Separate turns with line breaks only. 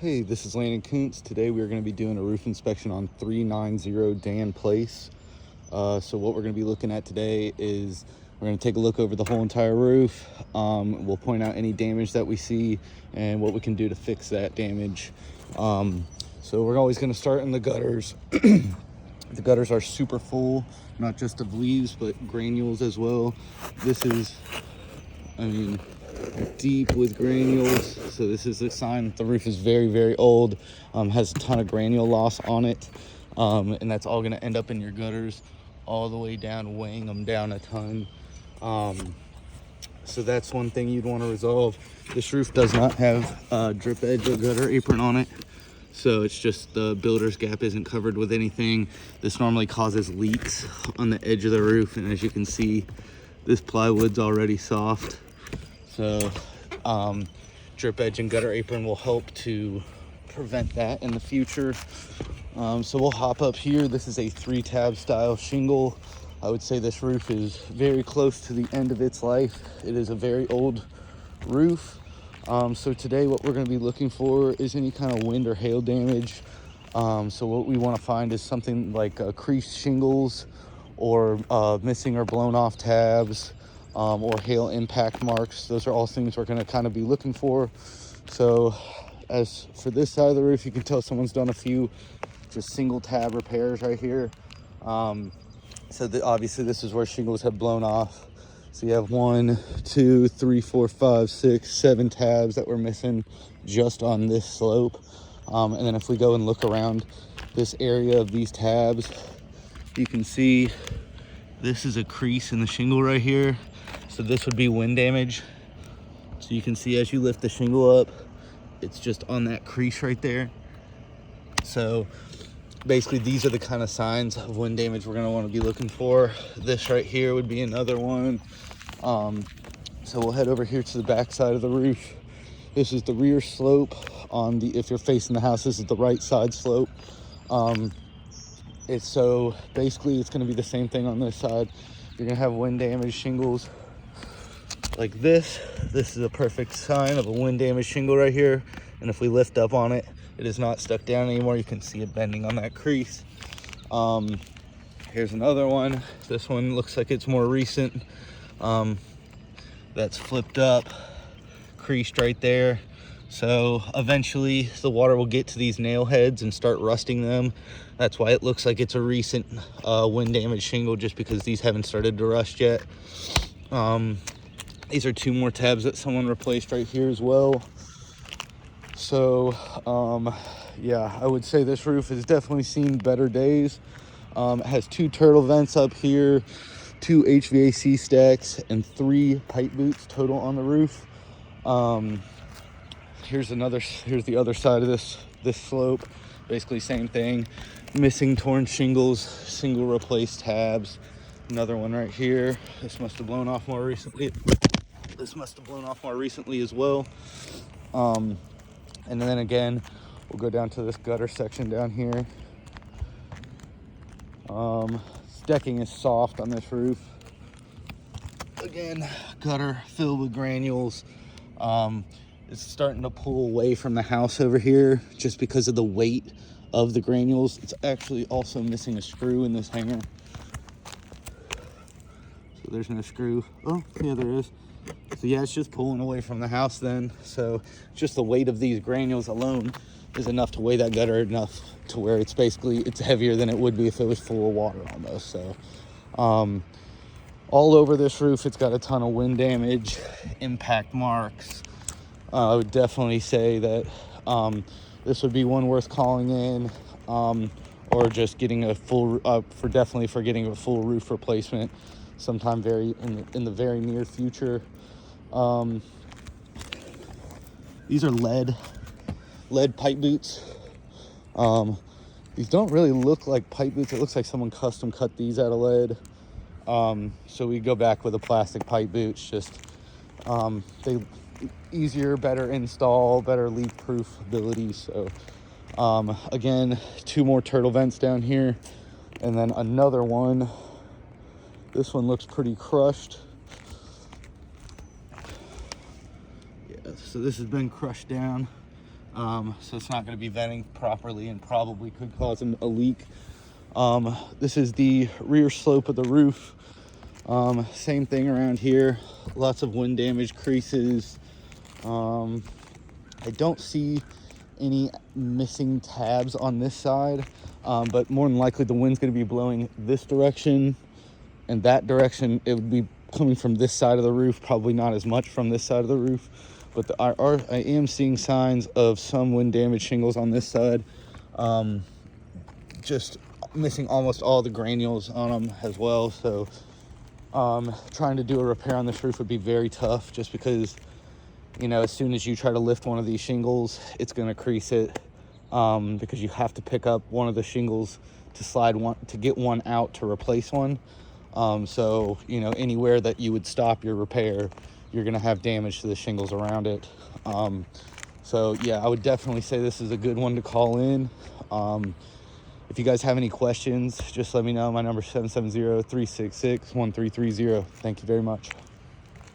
Hey, this is Landon Kuntz. Today we're going to be doing a roof inspection on 390 Dan Place. So what we're going to be looking at today is we're going to take a look over the whole entire roof. We'll point out any damage that we see and what we can do to fix that damage. So we're always going to start in the gutters. The gutters are super full, not just of leaves, but granules as well. This is, deep with granules, so this is a sign that the roof is very, very old, has a ton of granule loss on it, and that's all going to end up in your gutters all the way down, weighing them down a ton. So that's one thing you'd want to resolve. This roof does not have a drip edge or gutter apron on it, so it's just the builder's gap isn't covered with anything. This normally causes leaks on the edge of the roof, and as you can see, this plywood's already soft. So drip edge and gutter apron will help to prevent that in the future. So we'll hop up here. This is a 3-tab style shingle. I would say this roof is very close to the end of its life. It is a very old roof. So today what we're going to be looking for is any kind of wind or hail damage. So what we want to find is something like creased shingles or missing or blown off tabs. Or hail impact marks. Those are all things we're going to kind of be looking for. So as for this side of the roof, you can tell someone's done a few just single tab repairs right here. Obviously this is where shingles have blown off. So you have 1, 2, 3, 4, 5, 6, 7 tabs that we're missing just on this slope. And then if we go and look around this area of these tabs, you can see this is a crease in the shingle right here. So this would be wind damage. So you can see as you lift the shingle up, it's just on that crease right there. So basically these are the kind of signs of wind damage we're going to want to be looking for. This right here would be another one. So we'll head over here to the back side of the roof. This is the rear slope. If you're facing the house, this is the right side slope. Basically it's going to be the same thing on this side. You're going to have wind damage shingles like this. This is a perfect sign of a wind damage shingle right here. And if we lift up on it, it is not stuck down anymore. You can see it bending on that crease. Here's another one. This one looks like it's more recent. That's flipped up, creased right there. So eventually the water will get to these nail heads and start rusting them. That's why it looks like it's a recent wind damage shingle, just because these haven't started to rust yet. These are 2 more tabs that someone replaced right here as well. So yeah, I would say this roof has definitely seen better days. It has 2 turtle vents up here, 2 HVAC stacks, and 3 pipe boots total on the roof. Here's the other side of this slope. Basically same thing, missing torn shingles, single replaced tabs. Another one right here. This must have blown off more recently. As well. And then again, we'll go down to this gutter section down here. Decking is soft on this roof. Again, gutter filled with granules. It's starting to pull away from the house over here just because of the weight of the granules. It's actually also missing a screw in this hanger. So there's no screw. Oh, yeah, there is. So yeah, it's just pulling away from the house then. So just the weight of these granules alone is enough to weigh that gutter enough to where it's heavier than it would be if it was full of water almost. So all over this roof, it's got a ton of wind damage, impact marks. I would definitely say that this would be one worth calling in, or just getting for getting a full roof replacement sometime in the very near future. These are lead pipe boots. These don't really look like pipe boots. It looks like someone custom cut these out of lead. So we go back with the plastic pipe boots. Just they easier, better install, better leak proof ability. So again, 2 more turtle vents down here, and then another one. This one looks pretty crushed. Yeah, so this has been crushed down. So it's not going to be venting properly and probably could cause a leak. This is the rear slope of the roof. Same thing around here, lots of wind damage, creases. I don't see any missing tabs on this side, but more than likely the wind's going to be blowing this direction and that direction. It would be coming from this side of the roof, probably not as much from this side of the roof, but I am seeing signs of some wind damage shingles on this side, just missing almost all the granules on them as well. So trying to do a repair on this roof would be very tough, just because, you know, as soon as you try to lift one of these shingles, it's going to crease it, because you have to pick up one of the shingles to slide one, to get one out to replace one. So, you know, anywhere that you would stop your repair, you're going to have damage to the shingles around it. So yeah, I would definitely say this is a good one to call in. If you guys have any questions, just let me know. My number is 770-366-1330. Thank you very much.